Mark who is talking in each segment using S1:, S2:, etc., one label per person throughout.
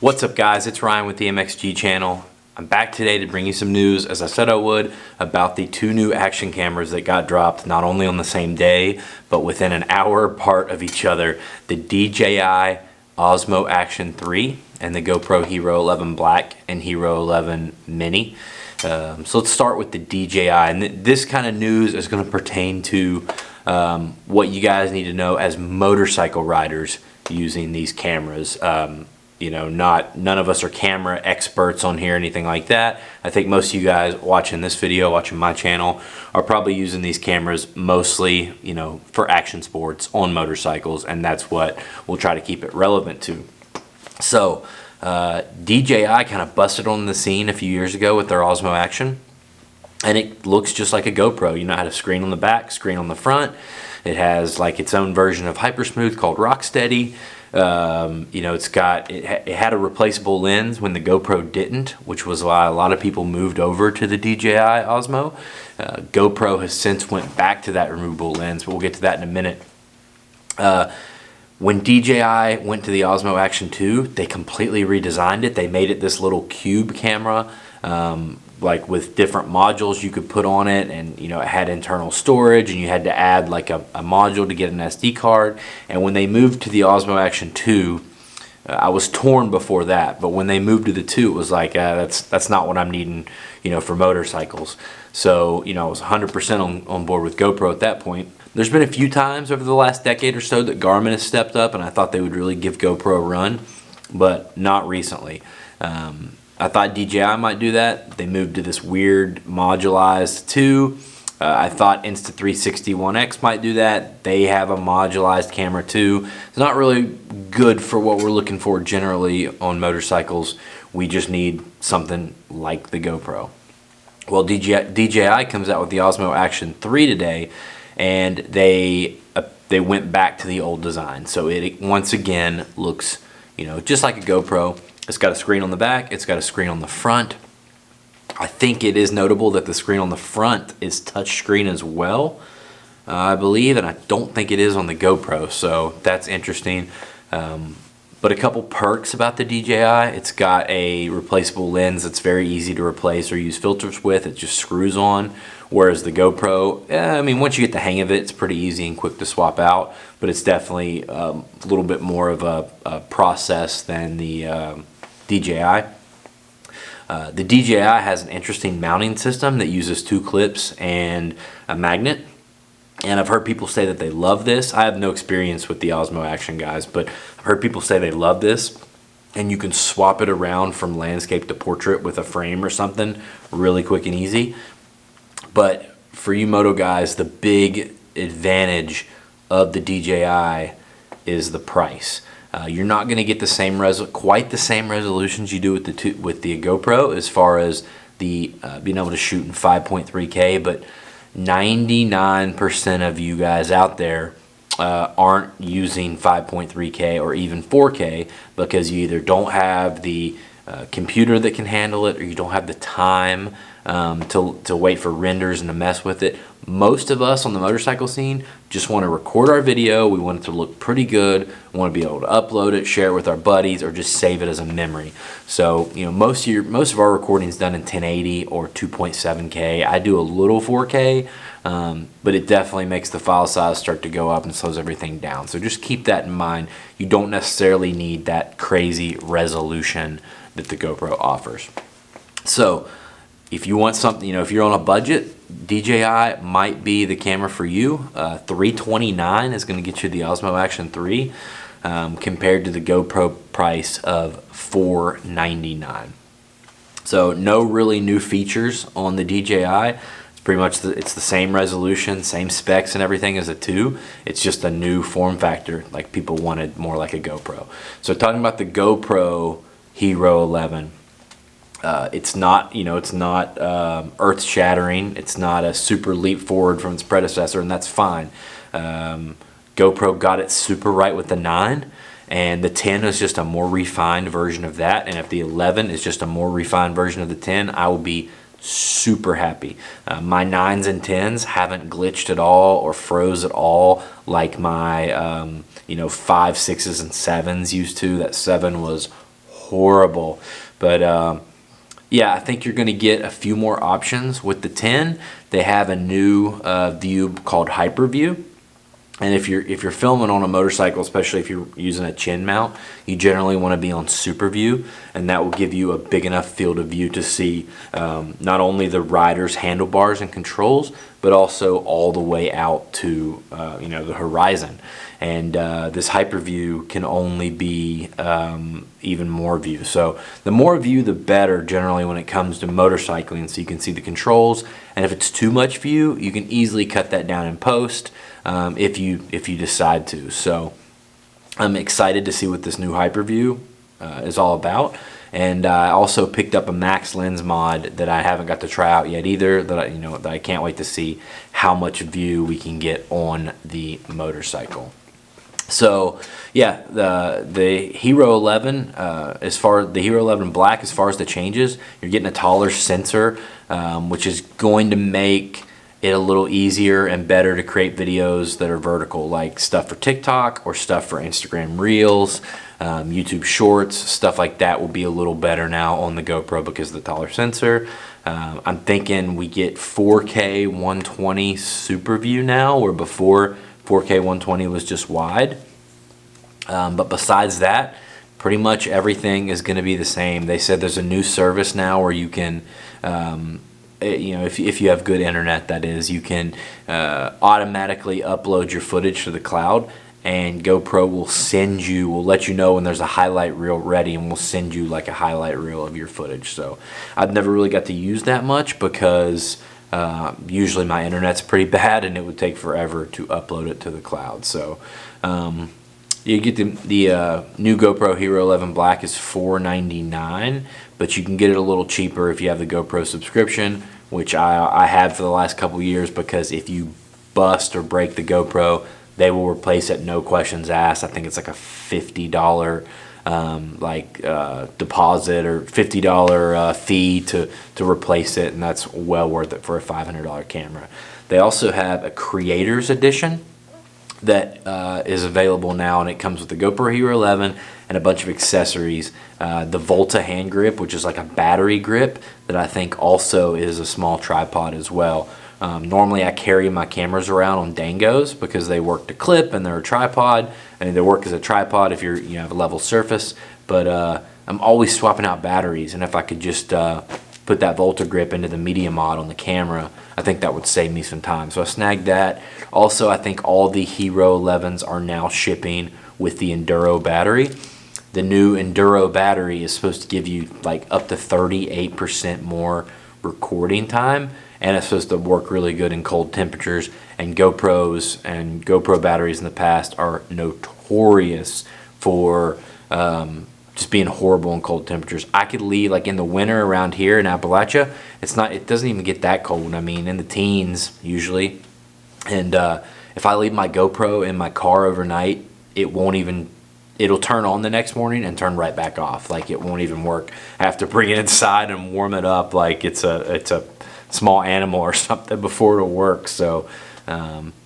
S1: What's up guys, it's Ryan with the MXG channel. I'm back today to bring you some news, as I said I would, about the two new action cameras that got dropped not only on the same day, but within an hour apart of each other. The DJI Osmo Action 3 and the GoPro Hero 11 Black and Hero 11 Mini. So let's start with the DJI, and this kind of news is going to pertain to what you guys need to know as motorcycle riders using these cameras. You know, none of us are camera experts on here, anything like that. I think most of you guys watching this video, watching my channel, are probably using these cameras mostly, you know, for action sports on motorcycles, and that's what we'll try to keep it relevant to. So, DJI kind of busted on the scene a few years ago with their Osmo Action, and it looks just like a GoPro. You know, it had a screen on the back, screen on the front. It has like its own version of Hypersmooth called Rocksteady. You know, it had a replaceable lens when the GoPro didn't, which was why a lot of people moved over to the DJI Osmo. GoPro has since went back to that removable lens, but we'll get to that in a minute. When DJI went to the Osmo Action 2, they completely redesigned it. They made it this little cube camera, like with different modules you could put on it, and you know, it had internal storage, and you had to add like a module to get an SD card. And when they moved to the Osmo Action 2, I was torn before that, but when they moved to the 2, it was like that's not what I'm needing, you know, for motorcycles. So you know, I was 100% on board with GoPro at that point. There's been a few times over the last decade or so that Garmin has stepped up, and I thought they would really give GoPro a run, but not recently. I thought DJI might do that. They moved to this weird modularized 2. I thought Insta360 One X might do that. They have a modularized camera too. It's not really good for what we're looking for generally on motorcycles. We just need something like the GoPro. Well, DJI comes out with the Osmo Action 3 today, and they went back to the old design. So it once again looks, you know, just like a GoPro. It's got a screen on the back, it's got a screen on the front. I think it is notable that the screen on the front is touchscreen as well, I believe, and I don't think it is on the GoPro, so that's interesting. But a couple perks about the DJI: it's got a replaceable lens that's very easy to replace or use filters with. It just screws on, whereas the GoPro, I mean, once you get the hang of it, it's pretty easy and quick to swap out, but it's definitely a little bit more of a process than the DJI. The DJI has an interesting mounting system that uses 2 clips and a magnet. And I've heard people say that they love this. I have no experience with the Osmo Action, guys, but I've heard people say they love this. And you can swap it around from landscape to portrait with a frame or something really quick and easy. But for you moto guys, the big advantage of the DJI is the price. You're not going to get the same quite the same resolutions you do with the GoPro as far as the being able to shoot in 5.3K, but 99% of you guys out there aren't using 5.3K or even 4K because you either don't have the computer that can handle it, or you don't have the time to wait for renders and to mess with it. Most of us on the motorcycle scene just want to record our video. We want it to look pretty good. We want to be able to upload it, share it with our buddies, or just save it as a memory. So you know, most of our recording is done in 1080 or 2.7K. I do a little 4K, but it definitely makes the file size start to go up and slows everything down. So just keep that in mind. You don't necessarily need that crazy resolution that the GoPro offers. So if you want something, you know, if you're on a budget, DJI might be the camera for you. $329 is going to get you the Osmo Action 3 compared to the GoPro price of $499. So no really new features on the DJI. It's pretty much it's the same resolution, same specs and everything as a 2. It's just a new form factor, like people wanted more like a GoPro. So talking about the GoPro Hero 11. It's not, you know, it's not earth-shattering. It's not a super leap forward from its predecessor, and that's fine. GoPro got it super right with the 9, and the 10 is just a more refined version of that. And if the 11 is just a more refined version of the 10, I will be super happy. My 9s and 10s haven't glitched at all or froze at all like my 5, 6s, and 7s used to. That 7 was horrible. But yeah, I think you're going to get a few more options with the 10. They have a new view called Hyper View. And if you're filming on a motorcycle, especially if you're using a chin mount, you generally want to be on Super View, and that will give you a big enough field of view to see not only the rider's handlebars and controls, but also all the way out to the horizon. And this Hyper View can only be even more view. So the more view, the better generally when it comes to motorcycling. So you can see the controls, and if it's too much view, you can easily cut that down in post. If you decide to. So I'm excited to see what this new Hyperview is all about. And I also picked up a max lens mod that I haven't got to try out yet either, that I can't wait to see how much view we can get on the motorcycle. So yeah, the Hero 11, as far the Hero 11 Black, as far as the changes, you're getting a taller sensor, which is going to make it a little easier and better to create videos that are vertical, like stuff for TikTok or stuff for Instagram Reels, YouTube Shorts, stuff like that will be a little better now on the GoPro because of the taller sensor. I'm thinking we get 4K 120 Super View now, where before 4K 120 was just wide. But besides that, pretty much everything is going to be the same. They said there's a new service now where you can if you have good internet, that is, you can automatically upload your footage to the cloud, and GoPro will let you know when there's a highlight reel ready, and will send you like a highlight reel of your footage. So I've never really got to use that much because usually my internet's pretty bad and it would take forever to upload it to the cloud. So you get the new GoPro Hero 11 Black is $499, but you can get it a little cheaper if you have the GoPro subscription, which I have for the last couple years, because if you bust or break the GoPro, they will replace it, no questions asked. I think it's like a $50 deposit or $50 fee to replace it, and that's well worth it for a $500 camera. They also have a Creators Edition that is available now, and it comes with the GoPro Hero 11 and a bunch of accessories. The Volta hand grip, which is like a battery grip that I think also is a small tripod as well. Normally I carry my cameras around on dangos because they work to clip and they're a tripod, and they work as a tripod if you have a level surface, but I'm always swapping out batteries, and if I could just put that Volta grip into the media mod on the camera, I think that would save me some time. So I snagged that. Also, I think all the Hero 11s are now shipping with the Enduro battery. The new Enduro battery is supposed to give you like up to 38% more recording time, and it's supposed to work really good in cold temperatures. And GoPros and GoPro batteries in the past are notorious for just being horrible in cold temperatures. I could leave like in the winter around here in Appalachia. It doesn't even get that cold. I mean, in the teens usually. And if I leave my GoPro in my car overnight, it'll turn on the next morning and turn right back off. Like, it won't even work. I have to bring it inside and warm it up like it's a small animal or something before it'll work. So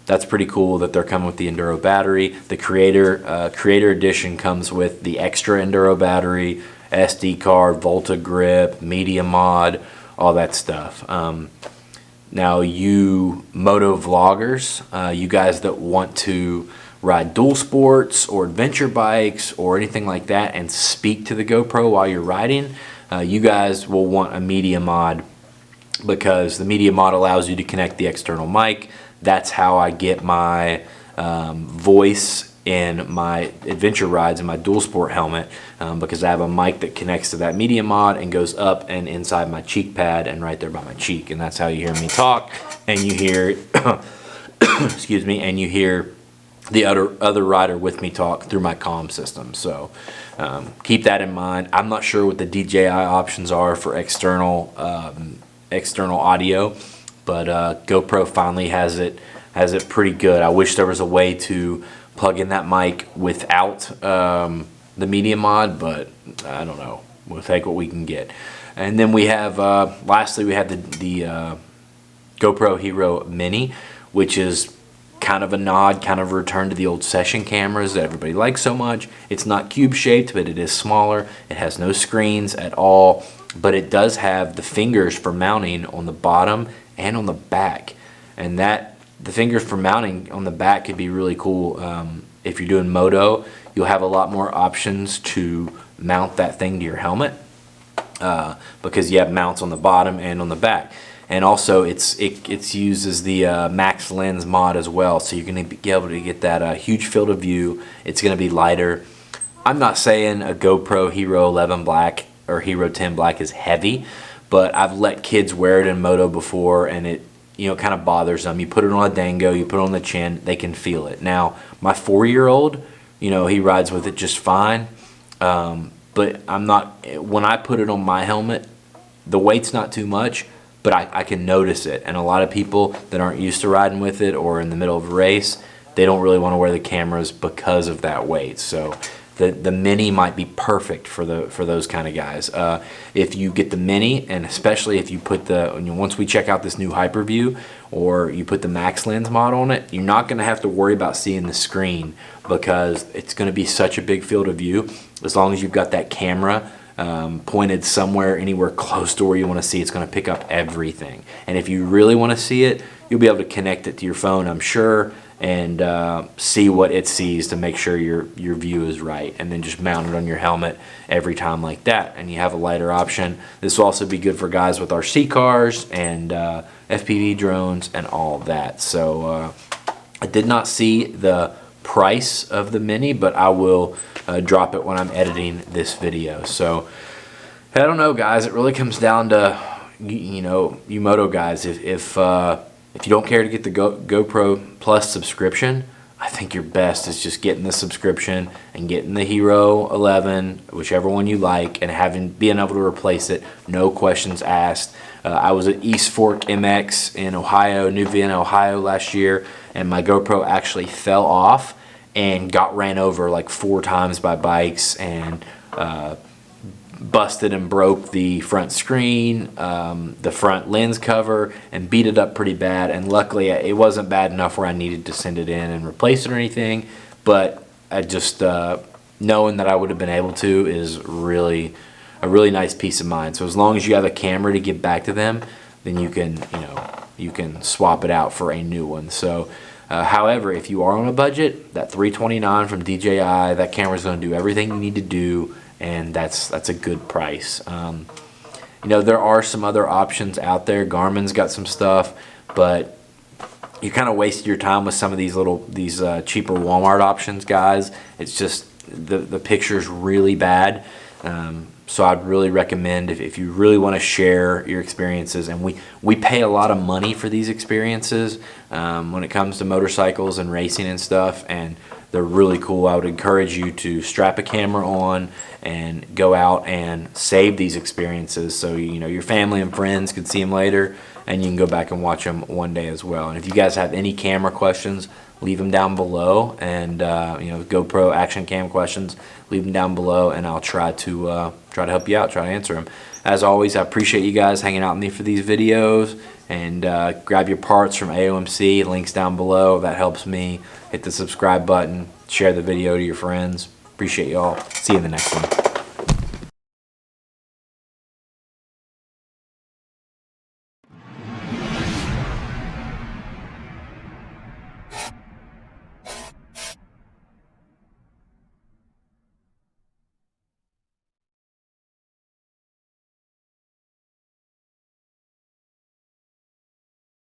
S1: that's pretty cool that they're coming with the Enduro battery. The Creator Edition comes with the extra Enduro battery, SD card, Volta grip, media mod, all that stuff. Now, you moto vloggers, you guys that want to ride dual sports or adventure bikes or anything like that and speak to the GoPro while you're riding, you guys will want a media mod, because the media mod allows you to connect the external mic. That's how I get my voice in my adventure rides in my dual sport helmet, because I have a mic that connects to that media mod and goes up and inside my cheek pad and right there by my cheek, and that's how you hear me talk, and you hear excuse me, and you hear the other rider with me talk through my comm system. So keep that in mind. I'm not sure what the DJI options are for external audio, but GoPro finally has it pretty good. I wish there was a way to plug in that mic without the media mod, but I don't know. We'll take what we can get. And then we have lastly, we have the GoPro Hero Mini, which is kind of a nod, kind of a return to the old session cameras that everybody likes so much. It's not cube shaped, but it is smaller. It has no screens at all, but it does have the fingers for mounting on the bottom and on the back. And the fingers for mounting on the back could be really cool. If you're doing moto, you'll have a lot more options to mount that thing to your helmet, because you have mounts on the bottom and on the back. And also it's used as the max lens mod as well, so you're going to be able to get that huge field of view. It's going to be lighter. I'm not saying a GoPro Hero 11 Black or Hero 10 Black is heavy, but I've let kids wear it in moto before, and it kind of bothers them. You put it on a dango, you put it on the chin, they can feel it. Now my 4-year-old, he rides with it just fine, but I'm not. When I put it on my helmet, the weight's not too much, but I can notice it. And a lot of people that aren't used to riding with it or in the middle of a race, they don't really want to wear the cameras because of that weight. So the Mini might be perfect for those kind of guys. If you get the Mini, and especially if you put once we check out this new Hyperview, or you put the Max Lens mod on it, you're not going to have to worry about seeing the screen, because it's going to be such a big field of view. As long as you've got that camera pointed somewhere, anywhere close to where you want to see, it's going to pick up everything. And if you really want to see it, you'll be able to connect it to your phone, I'm sure, and see what it sees to make sure your view is right, and then just mount it on your helmet every time like that, and you have a lighter option. This will also be good for guys with RC cars and FPV drones and all that. So I did not see the price of the Mini, but I will drop it when I'm editing this video. So I don't know, guys, it really comes down to you moto guys. If you don't care to get the GoPro Plus subscription, I think your best is just getting the subscription and getting the Hero 11, whichever one you like, and being able to replace it, no questions asked. I was at East Fork MX in Ohio, New Vienna, Ohio last year, and my GoPro actually fell off and got ran over like 4 times by bikes, and busted and broke the front screen, the front lens cover, and beat it up pretty bad. And luckily it wasn't bad enough where I needed to send it in and replace it or anything, but I just knowing that I would have been able to is really a really nice peace of mind. So as long as you have a camera to get back to them, then you can swap it out for a new one. So however, if you are on a budget, that $329 from DJI, that camera is going to do everything you need to do, and that's a good price. There are some other options out there. Garmin's got some stuff, but you kind of waste your time with some of these cheaper Walmart options, guys. It's just the picture's really bad. So I'd really recommend, if you really want to share your experiences, and we pay a lot of money for these experiences when it comes to motorcycles and racing and stuff, and they're really cool. I would encourage you to strap a camera on and go out and save these experiences, so your family and friends can see them later, and you can go back and watch them one day as well. And if you guys have any camera questions, leave them down below, and GoPro action cam questions, leave them down below, and I'll try to help you out, try to answer them. As always, I appreciate you guys hanging out with me for these videos, and grab your parts from AOMC, links down below. That helps me. Hit the subscribe button, share the video to your friends. Appreciate y'all. See you in the next one.